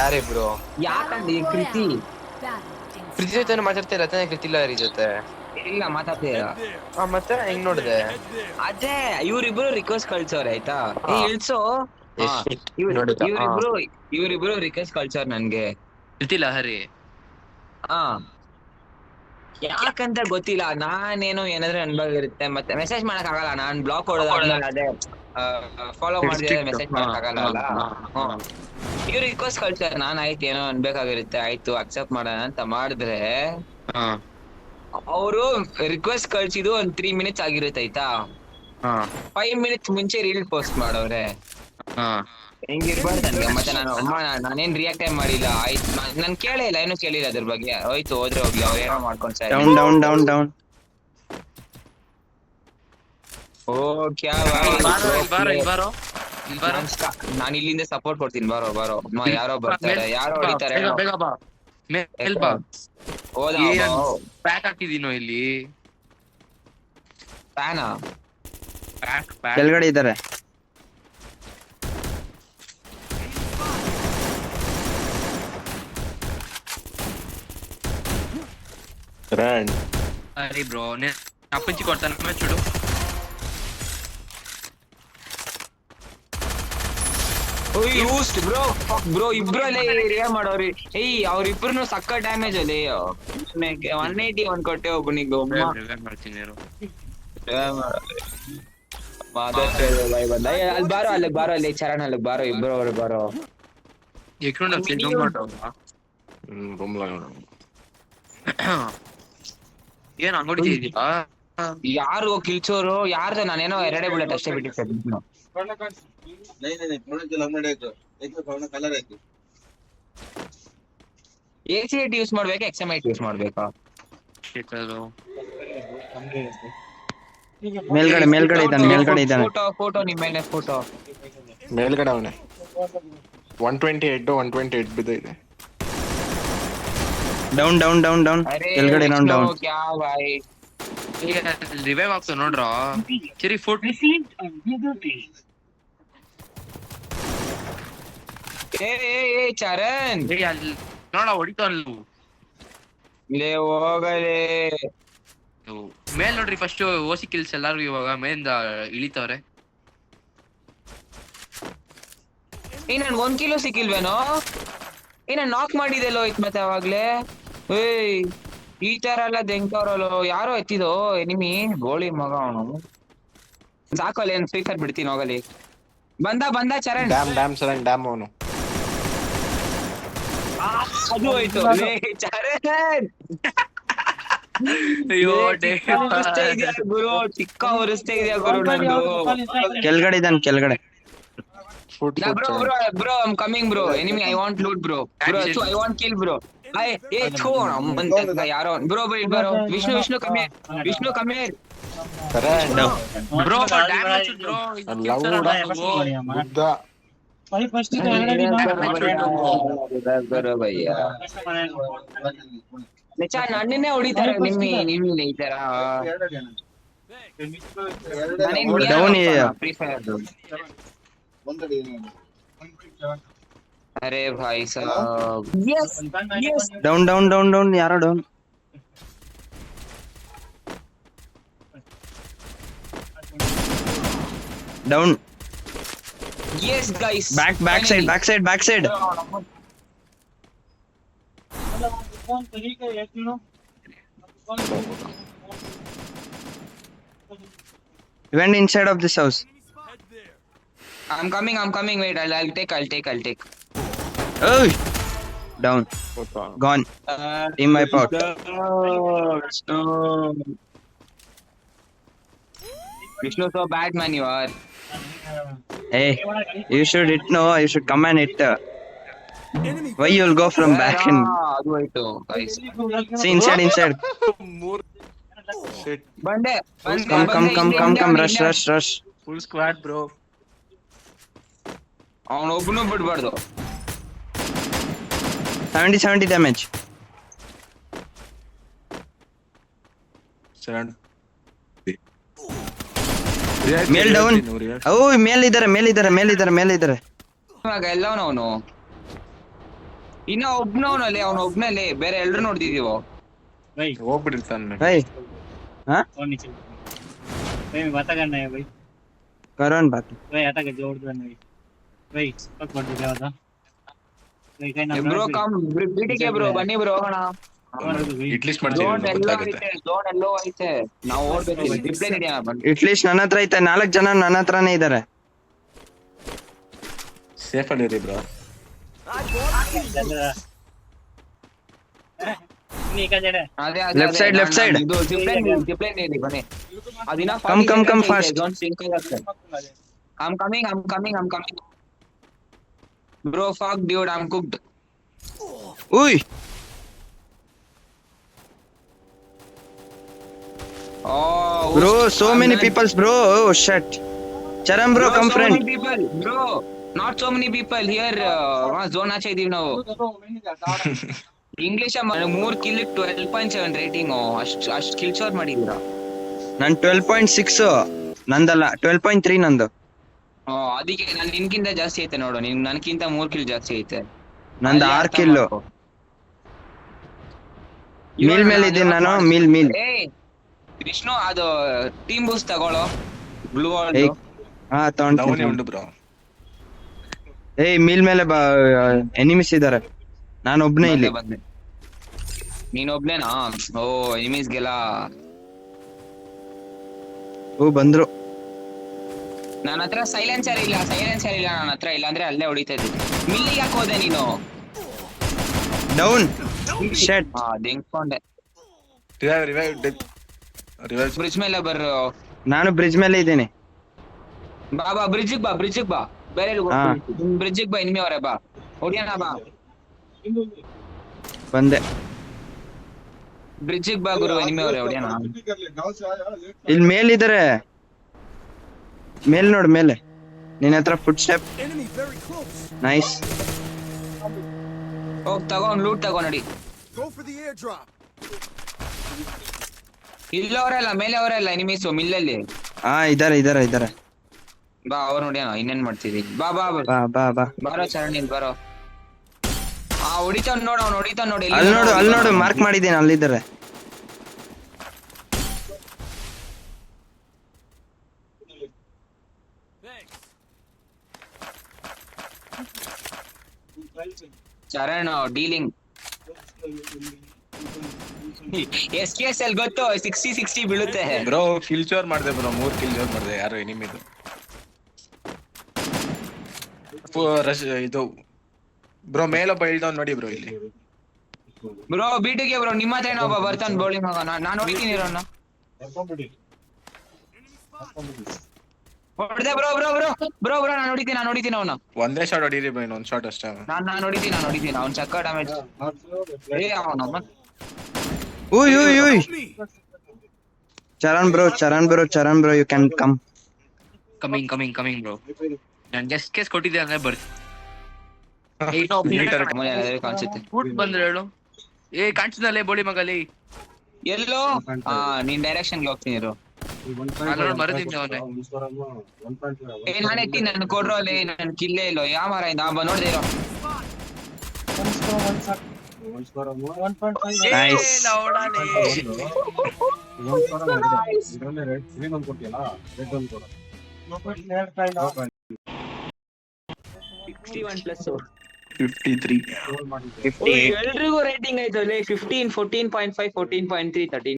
ಯಾರಿಬ್ರು? ಯಾಕಂದ್ರೆ ಕೃತಿ ಕೃತಿ ಜೊತೆ ಮಾತಾಡ್ತಾ ಇಲ್ಲ ತಾನೇ? ಕೃತಿ ಲಾರಿ ಜೊತೆ ಇಲ್ಲ ಮಾತಾಡ್ತೀರ. ಮತ್ತೆ ಹೆಂಗ್ ನೋಡ್ದೆ? ಅದೇ ಇವ್ರಿಬ್ರು ರಿಕ್ವೆಸ್ಟ್ ಕಳ್ಸವ್ರೆ ಆಯ್ತಾ. ಇಳ್ಸೋ ನೋಡಿದ ಇವ್ರಿಬ್ರು ರಿಕ್ವೆಸ್ಟ್ ಕಳ್ಸವ್ರ ನನ್ಗೆ. ಕೃತಿ ಲಹರಿ. ಹಾ ಯಾಕಂತ ಗೊತ್ತಿಲ್ಲ. ನಾನೇನೋ ಏನಾದ್ರೆ ಅನ್ಭವ ಇರುತ್ತೆ. ಮತ್ತೆ ಮೆಸೇಜ್ ಮಾಡಕ್ ಆಗಲ್ಲ. ನಾನ್ ಬ್ಲಾಕ್ ಹೊಡೆದಾದ್ಮೇಲೆ ಅದೇ ಫಾಲೋ ಮಾಡಿದ್ರೆ ಮೆಸೇಜ್ ಮಾಡಕ್ ಆಗಲ್ಲ ಅಲ್ಲ. ಇವ್ರು ರಿಕ್ವೆಸ್ಟ್ ಕಳ್ಸ್ತಾರೆ. ನಾನ್ ಆಯ್ತು ಏನೋ ಅನ್ಬೇಕಾಗಿರುತ್ತೆ, ಆಯ್ತು ಅಕ್ಸೆಪ್ಟ್ ಮಾಡೋಣ ಅಂತ ಮಾಡಿದ್ರೆ ಅವರು ರಿಕ್ವೆಸ್ಟ್ ಕಳ್ಸಿದ್ದು ಒಂದ್ 3 minutes ಆಗಿರುತ್ತೆ ಆಯ್ತಾ. 5 minutes ಮುಂಚೆ ರೀಲ್ ಪೋಸ್ಟ್ ಮಾಡವ್ರೆ. ಹೆಂಗಿರ್ಬಾರ್ದು ನನ್ಗೆ. ಮತ್ತೆ ನಾನೇನ್ ರಿಯಾಕ್ಟ್ ಮಾಡಿಲ್ಲ. ಆಯ್ತು ನಾನ್ ಕೇಳೇ ಇಲ್ಲ, ಏನು ಕೇಳಿಲ್ಲ ಅದ್ರ ಬಗ್ಗೆ. ಹೋಯ್ತು ಹೋದ್ರೆ ಹೋಗ್ಲಿ, ಅವ್ರ ಏನೋ ಮಾಡ್ಕೊಂಡ್ ಡೌನ್. ಓ ಕ್ಯಾ ನಾನು ಇಲ್ಲಿಂದ ಸಪೋರ್ಟ್ ಕೊಡ್ತೀನಿ. ಬರೋ ಯಾರೋ ಬರ್ತಾರೆ, ಯಾರೋ ಹೊಡಿತಾರೆ. ಪ್ಯಾಕ್ ಹಾಕಿದೀನೋ ಇಲ್ಲಿ. ಫ್ಯಾನಾ ಕೆಳಗಡೆ ಇದ್ದಾರೆ. ಅರೆ ಬ್ರೋ ಅಪ್ಪಂಚಿ ಕೊಡ್ತಾನೆ చూడు. ಬ್ರೋ ಇಬ್ರಲ್ಲೇ ರಿಯಲ್ ಮಾಡೋರಿ. ಅವ್ರಿಬ್ರು ಸಕ್ಕ ಡ್ಯಾಮೇಜ್ ಅಲ್ಲಿ 180 ಒಂದ್ ಕೊಟ್ಟೆ ಒಬ್ಬನಿಗೆ. ಅಲ್ಲಿ ಬಾರೋ ಅಲ್ಲಿ ಚರಣ್ ಅಲ್ಲಿ ಬಾರೋ, ಇಬ್ರು ಅವ್ರು ಬಾರೋ. ಏನ್ ಅಂಗಡಿ ಇದೀಯಾ? ಯಾರು ಕಿಲ್ಚೋರು ಯಾರ್ದು? ನಾನೇನೋ 2 ಬುಲೆಟ್ ಅಷ್ಟೇ ಬಿಟ್ಟಿದ್ದೆ. AC8 ಯೂಸ್ ಮಾಡ್ಬೇಕಾ XM8 ಯೂಸ್ ಮಾಡ್ಬೇಕಾ? ಮೇಲ್ಗಡೆ ಇದ್ದಾನೆ. ಫೋಟೋ ನಿಮ್ಮ ಮೇಲೆ ಫೋಟೋ ಮೇಲ್ಗಡೆ ಅವನೇ. 128 ಬಿದ್ದಿದೆ. ಡೌನ್. ಕೆಳಗಡೆ ಡೌನ್. ಕ್ಯಾ ಭಾಯ್ ಈಗ ರಿವೈವ್ ಆಗ್ತದೆ ನೋಡ್ರ. ಸರಿ ಫುಟ್ ಚರಣ್ ನೋಡ ಹೊಡಿತಾವಲ್ಲ. ಲೇ ಹೋಗಲೇ ಮೇಲ್ ನೋಡ್ರಿ ಫಸ್ಟ್ ಓಸಿ ಕಿಲ್ಸ್ ಎಲ್ಲಾರು ಇವಾಗ ಮೇಲಿಂದ ಇಳಿತವ್ರೆ. ನನ್ಗೆ 1 ಕಿಲೋ ಸಿಕ್ಕಿಲ್ವೇನೋ? ನಾನ್ ನಾಕ್ ಮಾಡಿದೆಲ್ಲೋ ಇತ್ ಮತ್ತೆ ಅವಾಗ್ಲೇ. ಈ ತರ ಎಲ್ಲ ದೆಂಕವ್ರಲ್ಲೋ. ಯಾರೋ ಎತ್ತಿದೋ ಎನಿಮಿ. ಗೋಳಿ ಮಗ ಅವನು. ಸಾಕಲ್ಲ ಏನ್ ಫ್ರೀ ಫೈರ್ ಬಿಡ್ತೀನಿ ಹೋಗಲಿ. ಬಂದ ಚರಣ್. ಡ್ಯಾಮ್ ಅವನು. ಅದು ಹೋಯ್ತು ಚರಣ್. ಅಯ್ಯೋ ಗುರು ಚಿಕ್ಕ ಉರಿಸ್ತಾ ಇದೆಯಾ ಗುರು ನಂದು. ಕೆಳಗಡೆ ಇದ್ದಾನೆ. Bro, I'm coming bro. Enemy, I want loot bro. I want kill bro. ಯಾರೋ ಬ್ರೋ ಬರೋ. Vishnu come here. Bro damage bro. ನನ್ನನ್ನೇ ಹೊಡಿತಾರೆ ನಿಮ್ಮಿ ಈ ತರ. ಫ್ರೀ ಫೈರ್ अरे भाई साहब. yes ಡೌನ್ ಯಾರೋ down. yes guys, back side. Went inside of this house. I'm coming. Wait, I'll take. Oh, down. Gone. Team wipe out. Vishnu, so bad man you are. Hey, you should hit. No, you should come and hit. Why you'll go from back and see inside. Bande. Come, rush. Full squad bro. ಅವನು ಒಬ್ಬನು ಬಿಡಬಾರ್ದು. 70 damage. ಮೇಲ್ down. ಮೇಲಿದ್ದಾರೆ. ಎಲ್ಲವನು ಅವನು ಇನ್ನ ಒಬ್ನವನಲ್ಲಿ ಅವ್ನ ಒಬ್ನಲ್ಲಿ ಬೇರೆ ಎಲ್ರು ನೋಡ್ತಿದೀವೋ. भाई ಹೋಗ್ಬಿಟ್ಟಿರ್ತಾನೆ भाई हाँ और नीचे भाई मैं बात करना है भाई करो न बात भाई आता के जोड़ देना भाई पक पड़ गया था भाई कहीं ना ಬ್ರೋ ಕಮ್ ಬಿಟಿಗೆ ಬ್ರೋ ಬನ್ನಿ ಬ್ರೋ ಹೋಗೋಣ. ಹಿಟ್ ಲಿಸ್ಟ್ ಮಾಡ್ತೀವಿ ಝೋನ್ ಎಲ್ಲೋ ಗೊತ್ತಾಗುತ್ತೆ ಐತೆ, ಝೋನ್ ಎಲ್ಲೋ ಐತೆ, ನಾವು ಓಡ್ಬೇಕು. ರಿಪ್ಲೈ ಇದೆಯಾ ಬನ್ನಿ. ಇಟ್ಲೀಸ್ಟ್ ನನ್ನ ಹತ್ರ ಐತೆ 4 ಜನ ನನ್ನ ಹತ್ರನೇ ಇದಾರೆ. ಸೇಫ್ ಅಲ್ಲಿ ಇರಿ ಬ್ರೋ नहीं का जड़ा ಅದೇ Left side, left side. ಇದು ಜಿಪ್ಲೈನ್ ಇದೆ ಬನ್ನಿ. ಅದಿನ Come fast. ಝೋನ್ ಸಿಂಕ್ ಆಗುತ್ತೆ. I'm coming. Bro, fuck dude, I'm cooked. Uy, Oh, bro, so I'm many gonna- peoples, bro. Oh shit. Charan bro, come so friend. many people, bro. Not so many people here. Zone ಆಚೆ ಇದೀವಿ ನಾವು. English 3 kill 12.7 rating. ಅಷ್ಟು kill sure ಮಾಡಿದೀರಾ. ನನ್ 12.6 ನಂದಲ್ಲ 12.3 ನಂದು. ಅದಕ್ಕೆ ನಾನು ನಿನ್ಕಿಂತ ಜಾಸ್ತಿ ಐತೆ ನೋಡು. ನನ್ಕಿಂತ 3 ಕಿಲ್ ಜಾಸ್ತಿ ಐತೆ. ನಂದು 6 ಕಿಲ್ಲು. ಮೀಲ್ ಮೇಲೆ ಇದೀನಿ ನಾನು. ಮೀಲ್ ಏಯ್ ವಿಷ್ಣು, ಅದು ಟೀಮ್ ಬೂಸ್ಟ್ ತಗೊಳ್ಳೋ. ಬ್ಲೂ ಏಯ್ ಹಾ ಡೌನ್ ತಗೊಂಡು ಉಂಟು ಬ್ರೋ ಏಯ್ ಮೀಲ್ ಮೇಲೆ ಎನಿಮಿಸ್ ಇದಾರೆ. ನಾನು ಒಬ್ನೇ ಇಲ್ಲಿ. ಬಂದೆ. ನೀನೊಬ್ನೇನಾ? ಓ ಎನಿಮೀಸ್ಗೆಲ್ಲ ಓ ಬಂದ್ರು. ನನ್ನ ಹತ್ರ ಸೈಲೆನ್ಸರ್ ಇಲ್ಲ ನನ್ನ ಹತ್ರ. ಇಲ್ಲ ಅಂದ್ರೆ ಅಲ್ಲೇ ಹೊಡಿತಾ ಇದ್ದೆ. ಮಿಲ್ಲಿಗೆ ಯಾಕೆ ಹೋದೆ ನೀನು? Down shut. ದೆಂಗ್ಕೊಂಡೆ. ರಿವೈವ್ ಬ್ರಿಡ್ಜ್ ಮೇಲೆ ಬರ್ರು. ನಾನು ಬ್ರಿಡ್ಜ್ ಮೇಲೆ ಇದ್ದೀನಿ. ಬಾ ಬ್ರಿಡ್ಜಿಗ್ ಬಾ. ಬೇರೆ ಹಾ. ಬ್ರಿಡ್ಜಿಗ್ ಬಾ, ಎನಿಮಿ ಅವರೇ ಬಾ. ಹೊಡಿಯೋಣ ಬಾ. ಬಂದೆ. ಬ್ರಿಡ್ಜಿಗ್ ಬಾ ಗುರು, ಎನಿಮಿ ಅವರೇ ಹೊಡಿಯೋಣ. ಇಲ್ಲಿ ಮೇಲಿದ್ದಾರೆ. ಮೇಲ್ ನೋಡು ಮೇಲೆ. ನಿನ್ನ ಹತ್ರ ಫುಟ್ ಸ್ಟೆಪ್. ನೈಸ್. ಹೋಗ್ ತಗೊಂಡ್ ಲೂಟ್ ತಗೋ ನಡಿ. ಇಲ್ಲ ಅವರಲ್ಲ, ಮೇಲೆ ಅವರಲ್ಲ ಎನಿಮೀಸು ಮಿಲ್ಲಲ್ಲಿ. ಹಾ ಇದಾರೆ. ಬಾ ಅವ್ರು ನೋಡ್ಯಾನ. ಇನ್ನೇನ್ ಮಾಡ್ತಿದಿ? ಬಾ ಬಾರೋ ಚರಣ್, ಇಲ್ಲಿ ಬಾರೋ. ಹೊಡಿತಾವ್ ನೋಡು, ಅವ್ನು ಹೊಡಿತಾವ್ ನೋಡಿ. ಅಲ್ಲಿ ನೋಡು ಮಾರ್ಕ್ ಮಾಡಿದ್ದೀನಿ. ಅಲ್ಲಿದ್ದಾರೆ. ಚರಣ್ ಡೀಲಿಂಗ್. SKSL ಗೊತ್ತು, 60 ಬೀಳುತ್ತೆ. ಬ್ರೋ ಕಿಲ್ ಚೋರ್ ಮಾಡಿದೆ ಬ್ರೋ 3 ಕಿಲ್ ಚೋರ್ ಮಾಡಿದೆ ಯಾರು ಎನಿಮಿದು ರಶ್ ಇದು ಬ್ರೋ ಮೇಲೊಬ್ಬ ಇಳ್ದವ್ ನೋಡಿ ಬ್ರೋ ಇಲ್ಲಿ ಬ್ರೋ ಬೀಟಿಗೆ ಬ್ರೋ ನಿಮ್ಮ ಹತ್ರ ಒಬ್ಬ ಬರ್ತಾನೆ ಬೌಲಿಂಗ್ ಮಗ. ನಾನು ಹೊಡಿತೀನಿ ಇರೋನ್ನ. ಹೊಡೆದೆ ಬ್ರೋ ನಾನು ಹೊಡಿತೀನಿ ಅವನು. ಒಂದೇ ಶಾಟ್ ಹೊಡೀರಿ ಬ್ರೋ ಇನ್ನೊಂದ್ ಶಾಟ್ ಅಷ್ಟೇ ನಾನು ಹೊಡಿತೀನಿ ಅವ್ನು ಚಕ್ಕ ಡ್ಯಾಮೇಜ್. ಅವನು Uy. Charan bro, you can come. Coming bro. ನಾನು ಜಸ್ಟ್ ಕೇಸ್ ಕೊಟ್ಟಿದ್ದೆ ಅಂದ್ರೆ ಬರ್ತೀನಿ. ಕಾಣಿಸುತ್ತೆ. ಬಂದ್ರೆ ಹೇಳು. ಕಾಣಿಸ್ದಲ್ಲೇ ಬೋಳಿ ಮಗಲಿ. ಎಲ್ಲೋ ನೀನ್ ಡೈರೆಕ್ಷನ್ಗೆ ಹೋಗ್ತೀನಿ ಇರು. ಬರ್ತೀನಿ ಅವನೇ. ನಾನು ಎತ್ತೀನಿ, ನನ್ ಕೊಡ್ರೋ ಅಲ್ಲಿ. ನನ್ ಕಿಲ್ಲೇ ಇಲ್ಲೋ. ಯಾವ ಮರ ಇಂದ ನೋಡ್ದೆ ಇರೋ. Nice. 53 ಎಲ್ರಿಗೂ ರೇಟಿಂಗ್ ಆಯ್ತು 15, 14.5, 14.3, 13.